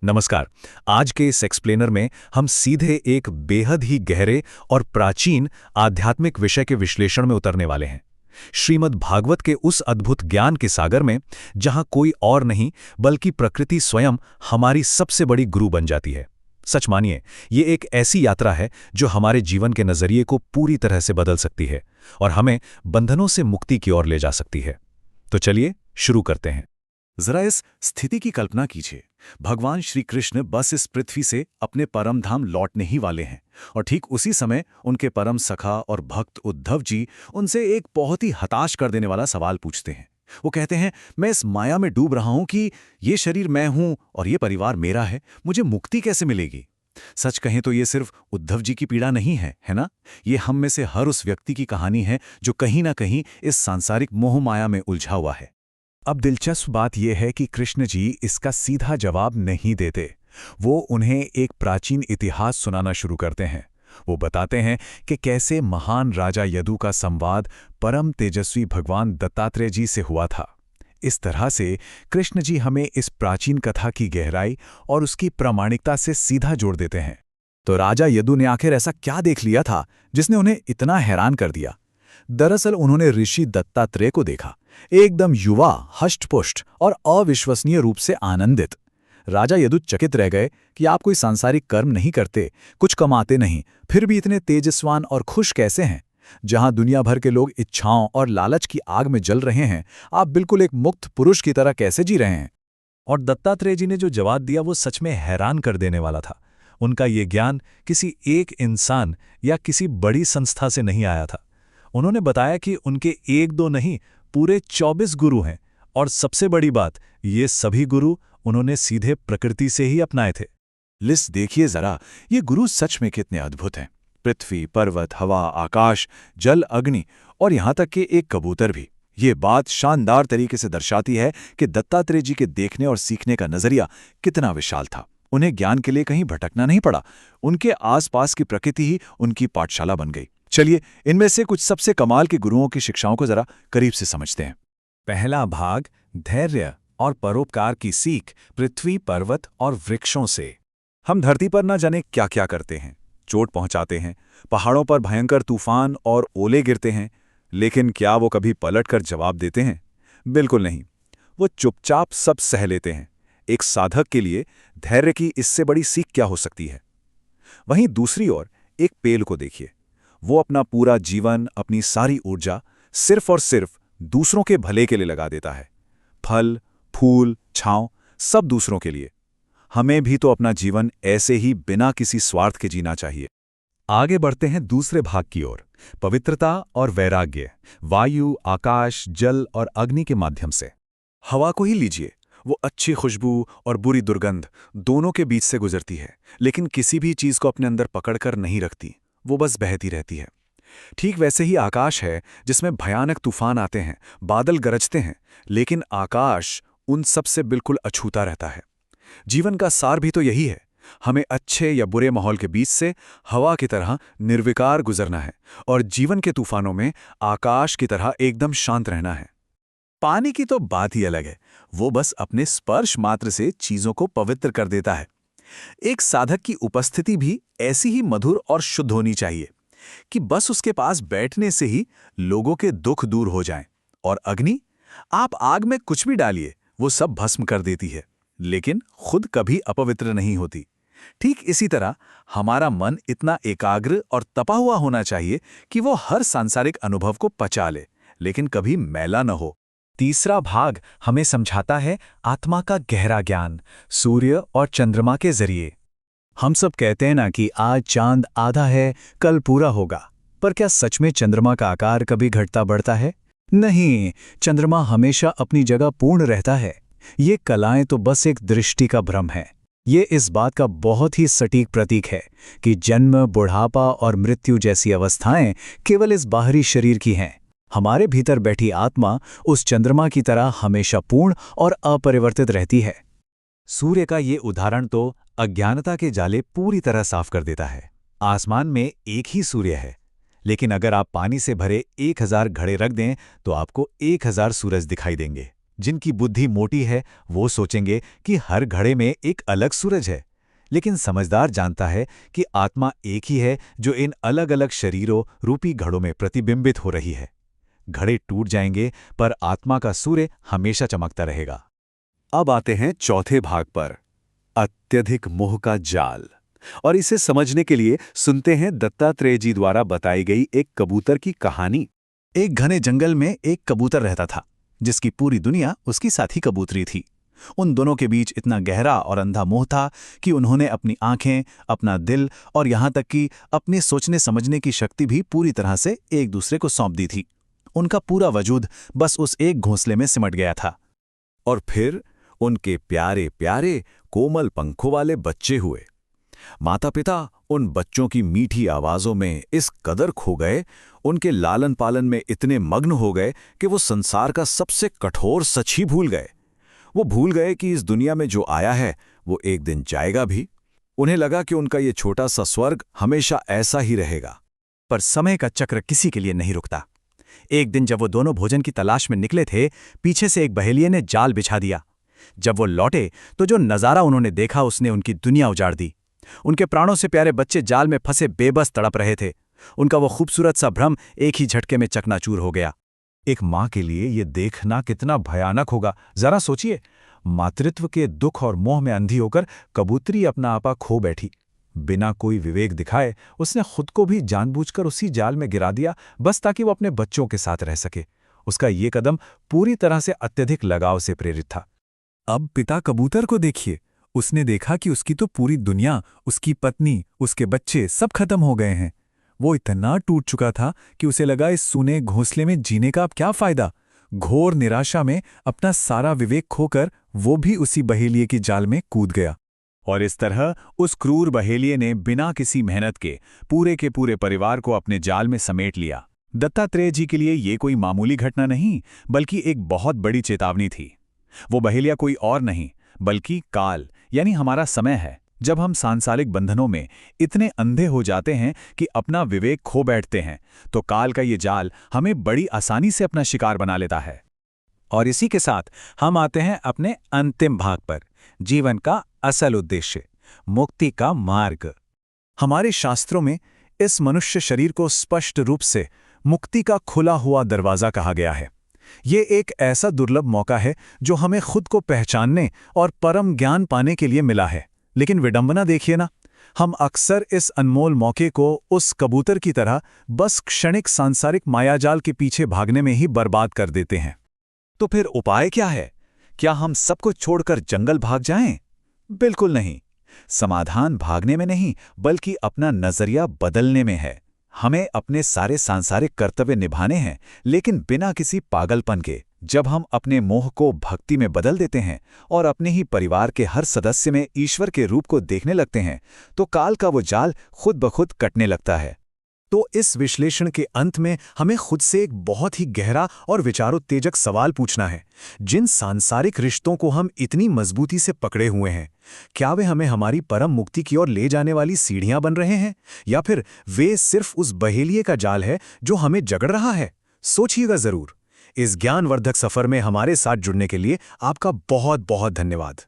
नमस्कार। आज के इस एक्सप्लेनर में हम सीधे एक बेहद ही गहरे और प्राचीन आध्यात्मिक विषय के विश्लेषण में उतरने वाले हैं। श्रीमद् भागवत के उस अद्भुत ज्ञान के सागर में जहां कोई और नहीं बल्कि प्रकृति स्वयं हमारी सबसे बड़ी गुरु बन जाती है। सच मानिए, ये एक ऐसी यात्रा है जो हमारे जीवन के नजरिए को पूरी तरह से बदल सकती है और हमें बंधनों से मुक्ति की ओर ले जा सकती है। तो चलिए शुरू करते हैं। जरा इस स्थिति की कल्पना कीजिए। भगवान श्री कृष्ण बस इस पृथ्वी से अपने परम धाम लौटने ही वाले हैं और ठीक उसी समय उनके परम सखा और भक्त उद्धव जी उनसे एक बहुत ही हताश कर देने वाला सवाल पूछते हैं। वो कहते हैं, मैं इस माया में डूब रहा हूं कि ये शरीर मैं हूं और ये परिवार मेरा है, मुझे मुक्ति कैसे मिलेगी। सच कहें तो ये सिर्फ उद्धव जी की पीड़ा नहीं है, है ना? ये हम में से हर उस व्यक्ति की कहानी है जो कहीं ना कहीं इस सांसारिक मोह माया में उलझा हुआ है। अब दिलचस्प बात यह है कि कृष्ण जी इसका सीधा जवाब नहीं देते। वो उन्हें एक प्राचीन इतिहास सुनाना शुरू करते हैं। वो बताते हैं कि कैसे महान राजा यदु का संवाद परम तेजस्वी भगवान दत्तात्रेय जी से हुआ था। इस तरह से कृष्ण जी हमें इस प्राचीन कथा की गहराई और उसकी प्रामाणिकता से सीधा जोड़ देते हैं। तो राजा यदु ने आखिर ऐसा क्या देख लिया था जिसने उन्हें इतना हैरान कर दिया? दरअसल उन्होंने ऋषि दत्तात्रेय को देखा, एकदम युवा, हष्टपुष्ट और अविश्वसनीय रूप से आनंदित। राजा यदु चकित रह गए कि आप कोई सांसारिक कर्म नहीं करते, कुछ कमाते नहीं, फिर भी इतने तेजस्वान और खुश कैसे हैं? जहां दुनिया भर के लोग इच्छाओं और लालच की आग में जल रहे हैं, आप बिल्कुल एक मुक्त पुरुष की तरह कैसे जी रहे हैं? और दत्तात्रेय जी ने जो जवाब दिया वो सच में हैरान कर देने वाला था। उनका ये ज्ञान किसी एक इंसान या किसी बड़ी संस्था से नहीं आया था। उन्होंने बताया कि उनके एक दो नहीं, पूरे 24 गुरु हैं और सबसे बड़ी बात, ये सभी गुरु उन्होंने सीधे प्रकृति से ही अपनाए थे। लिस्ट देखिए जरा, ये गुरु सच में कितने अद्भुत हैं। पृथ्वी, पर्वत, हवा, आकाश, जल, अग्नि और यहां तक कि एक कबूतर भी। ये बात शानदार तरीके से दर्शाती है कि दत्तात्रेय जी के देखने और सीखने का नजरिया कितना विशाल था। उन्हें ज्ञान के लिए कहीं भटकना नहीं पड़ा। उनके आसपास की प्रकृति ही उनकी पाठशाला बन गई। चलिए इनमें से कुछ सबसे कमाल के गुरुओं की शिक्षाओं को जरा करीब से समझते हैं। पहला भाग, धैर्य और परोपकार की सीख पृथ्वी, पर्वत और वृक्षों से। हम धरती पर न जाने क्या क्या करते हैं, चोट पहुंचाते हैं, पहाड़ों पर भयंकर तूफान और ओले गिरते हैं, लेकिन क्या वो कभी पलटकर जवाब देते हैं? बिल्कुल नहीं। वो चुपचाप सब सह लेते हैं। एक साधक के लिए धैर्य की इससे बड़ी सीख क्या हो सकती है? वहीं दूसरी ओर एक पेड़ को देखिए। वो अपना पूरा जीवन, अपनी सारी ऊर्जा सिर्फ और सिर्फ दूसरों के भले के लिए लगा देता है। फल, फूल, छांव सब दूसरों के लिए। हमें भी तो अपना जीवन ऐसे ही बिना किसी स्वार्थ के जीना चाहिए। आगे बढ़ते हैं दूसरे भाग की ओर, पवित्रता और वैराग्य, वायु, आकाश, जल और अग्नि के माध्यम से। हवा को ही लीजिए, वो अच्छी खुशबू और बुरी दुर्गंध दोनों के बीच से गुजरती है, लेकिन किसी भी चीज को अपने अंदर पकड़कर नहीं रखती, वो बस बहती रहती है। ठीक वैसे ही आकाश है, जिसमें भयानक तूफान आते हैं, बादल गरजते हैं, लेकिन आकाश उन सब से बिल्कुल अछूता रहता है। जीवन का सार भी तो यही है। हमें अच्छे या बुरे माहौल के बीच से हवा की तरह निर्विकार गुजरना है और जीवन के तूफानों में आकाश की तरह एकदम शांत रहना है। पानी की तो बात ही अलग है। वो बस अपने स्पर्श मात्र से चीजों को पवित्र कर देता है। एक साधक की उपस्थिति भी ऐसी ही मधुर और शुद्ध होनी चाहिए कि बस उसके पास बैठने से ही लोगों के दुख दूर हो जाएं। और अग्नि, आप आग में कुछ भी डालिए, वो सब भस्म कर देती है, लेकिन खुद कभी अपवित्र नहीं होती। ठीक इसी तरह हमारा मन इतना एकाग्र और तपा हुआ होना चाहिए कि वो हर सांसारिक अनुभव को पचा ले, लेकिन कभी मैला न हो। तीसरा भाग हमें समझाता है आत्मा का गहरा ज्ञान, सूर्य और चंद्रमा के जरिए। हम सब कहते हैं ना कि आज चांद आधा है, कल पूरा होगा, पर क्या सच में चंद्रमा का आकार कभी घटता बढ़ता है? नहीं, चंद्रमा हमेशा अपनी जगह पूर्ण रहता है। ये कलाएं तो बस एक दृष्टि का भ्रम है। ये इस बात का बहुत ही सटीक प्रतीक है कि जन्म, बुढ़ापा और मृत्यु जैसी अवस्थाएं केवल इस बाहरी शरीर की हैं। हमारे भीतर बैठी आत्मा उस चंद्रमा की तरह हमेशा पूर्ण और अपरिवर्तित रहती है। सूर्य का ये उदाहरण तो अज्ञानता के जाले पूरी तरह साफ कर देता है। आसमान में एक ही सूर्य है, लेकिन अगर आप पानी से भरे 1000 घड़े रख दें तो आपको 1000 सूरज दिखाई देंगे। जिनकी बुद्धि मोटी है वो सोचेंगे कि हर घड़े में एक अलग सूरज है, लेकिन समझदार जानता है कि आत्मा एक ही है जो इन अलग अलग शरीरों रूपी घड़ों में प्रतिबिंबित हो रही है। घड़े टूट जाएंगे पर आत्मा का सूर्य हमेशा चमकता रहेगा। अब आते हैं चौथे भाग पर, अत्यधिक मोह का जाल। और इसे समझने के लिए सुनते हैं दत्तात्रेय जी द्वारा बताई गई एक कबूतर की कहानी। एक घने जंगल में एक कबूतर रहता था, जिसकी पूरी दुनिया उसकी साथी कबूतरी थी। उन दोनों के बीच इतना गहरा और अंधा मोह था कि उन्होंने अपनी आंखें, अपना दिल और यहाँ तक कि अपने सोचने समझने की शक्ति भी पूरी तरह से एक दूसरे को सौंप दी थी। उनका पूरा वजूद बस उस एक घोंसले में सिमट गया था। और फिर उनके प्यारे प्यारे कोमल पंखों वाले बच्चे हुए। माता पिता उन बच्चों की मीठी आवाज़ों में इस कदर खो गए, उनके लालन पालन में इतने मग्न हो गए कि वो संसार का सबसे कठोर सच ही भूल गए। वो भूल गए कि इस दुनिया में जो आया है वो एक दिन जाएगा भी। उन्हें लगा कि उनका ये छोटा सा स्वर्ग हमेशा ऐसा ही रहेगा। पर समय का चक्र किसी के लिए नहीं रुकता। एक दिन जब वो दोनों भोजन की तलाश में निकले थे, पीछे से एक बहेलिये ने जाल बिछा दिया। जब वो लौटे तो जो नज़ारा उन्होंने देखा उसने उनकी दुनिया उजाड़ दी। उनके प्राणों से प्यारे बच्चे जाल में फंसे बेबस तड़प रहे थे। उनका वो खूबसूरत सा भ्रम एक ही झटके में चकनाचूर हो गया। एक माँ के लिए ये देखना कितना भयानक होगा। जरा सोचिए, मातृत्व के दुख और मोह में अंधी होकर कबूतरी अपना आपा खो बैठी। बिना कोई विवेक दिखाए उसने खुद को भी जानबूझकर उसी जाल में गिरा दिया, बस ताकि वो अपने बच्चों के साथ रह सके। उसका ये कदम पूरी तरह से अत्यधिक लगाव से प्रेरित था। अब पिता कबूतर को देखिए। उसने देखा कि उसकी तो पूरी दुनिया, उसकी पत्नी, उसके बच्चे सब खत्म हो गए हैं। वो इतना टूट चुका था कि उसे लगा इस सूने घोंसले में जीने का अब क्या फायदा। घोर निराशा में अपना सारा विवेक खोकर वो भी उसी बहेलिये की जाल में कूद गया। और इस तरह उस क्रूर बहेलिये ने बिना किसी मेहनत के पूरे परिवार को अपने जाल में समेट लिया। दत्तात्रेय जी के लिए ये कोई मामूली घटना नहीं, बल्कि एक बहुत बड़ी चेतावनी थी। वो बहेलिया कोई और नहीं बल्कि काल, यानी हमारा समय है। जब हम सांसारिक बंधनों में इतने अंधे हो जाते हैं कि अपना विवेक खो बैठते हैं, तो काल का ये जाल हमें बड़ी आसानी से अपना शिकार बना लेता है। और इसी के साथ हम आते हैं अपने अंतिम भाग पर, जीवन का असल उद्देश्य, मुक्ति का मार्ग। हमारे शास्त्रों में इस मनुष्य शरीर को स्पष्ट रूप से मुक्ति का खुला हुआ दरवाज़ा कहा गया है। ये एक ऐसा दुर्लभ मौका है जो हमें खुद को पहचानने और परम ज्ञान पाने के लिए मिला है। लेकिन विडंबना देखिए ना, हम अक्सर इस अनमोल मौके को उस कबूतर की तरह बस क्षणिक सांसारिक मायाजाल के पीछे भागने में ही बर्बाद कर देते हैं। तो फिर उपाय क्या है? क्या हम सब कुछ छोड़कर जंगल भाग जाएं? बिल्कुल नहीं। समाधान भागने में नहीं, बल्कि अपना नजरिया बदलने में है। हमें अपने सारे सांसारिक कर्तव्य निभाने हैं, लेकिन बिना किसी पागलपन के। जब हम अपने मोह को भक्ति में बदल देते हैं और अपने ही परिवार के हर सदस्य में ईश्वर के रूप को देखने लगते हैं, तो काल का वो जाल खुद ब खुद कटने लगता है। तो इस विश्लेषण के अंत में हमें खुद से एक बहुत ही गहरा और विचारोत्तेजक सवाल पूछना है। जिन सांसारिक रिश्तों को हम इतनी मजबूती से पकड़े हुए हैं, क्या वे हमें हमारी परम मुक्ति की ओर ले जाने वाली सीढ़ियां बन रहे हैं, या फिर वे सिर्फ उस बहेलिये का जाल है जो हमें जकड़ रहा है? सोचिएगा जरूर। इस ज्ञानवर्धक सफर में हमारे साथ जुड़ने के लिए आपका बहुत बहुत धन्यवाद।